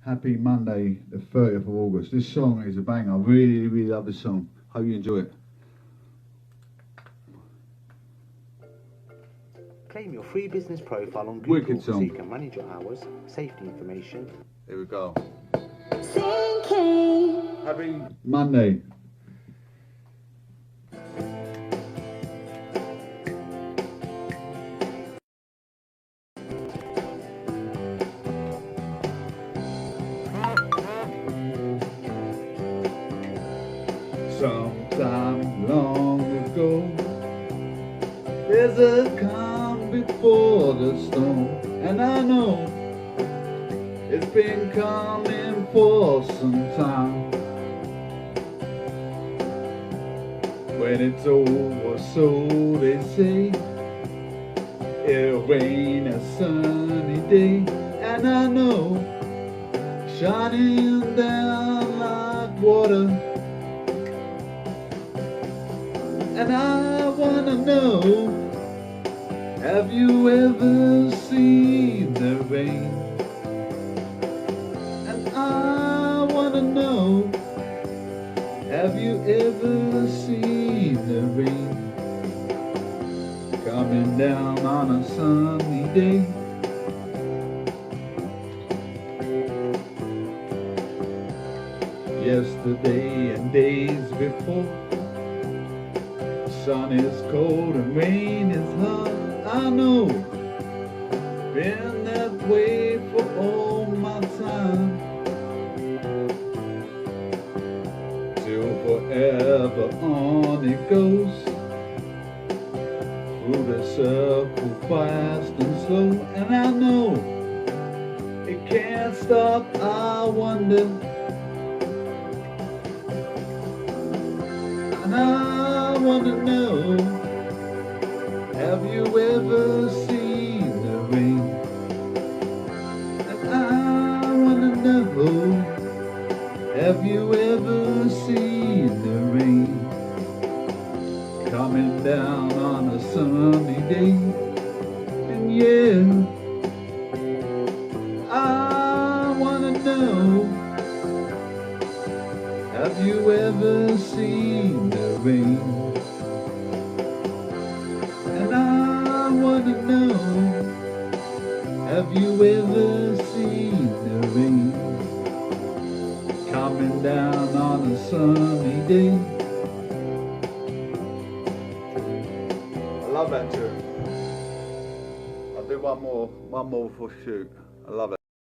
Happy Monday, the 30th of August. This song is a banger. I really, really love this song. Hope you enjoy it. Claim your free business profile on Wicked Google so song. you can manage your hours, safety information. Here we go. Thinking. Happy Monday. Sometime long ago, there's a calm before the storm, and I know it's been coming for some time. When it's over, so they say, it'll rain a sunny day, and I know, shining down like water. And I wanna know, have you ever seen the rain? And I wanna know, have you ever seen the rain? Coming down on a sunny day. Yesterday and days before, sun is cold and rain is hot. I know, been that way for all my time. Till forever on it goes, through the circle fast and slow. And I know, it can't stop, I wonder. And I wanna know, have you ever seen the rain? And I wanna know, have you ever seen the rain? Coming down on a sunny day. And yeah, I wanna know, have you ever seen the rain? And I wanna know, have you ever seen the rain? Coming down on a sunny day. I love that tune. I'll do one more before shoot. I love it.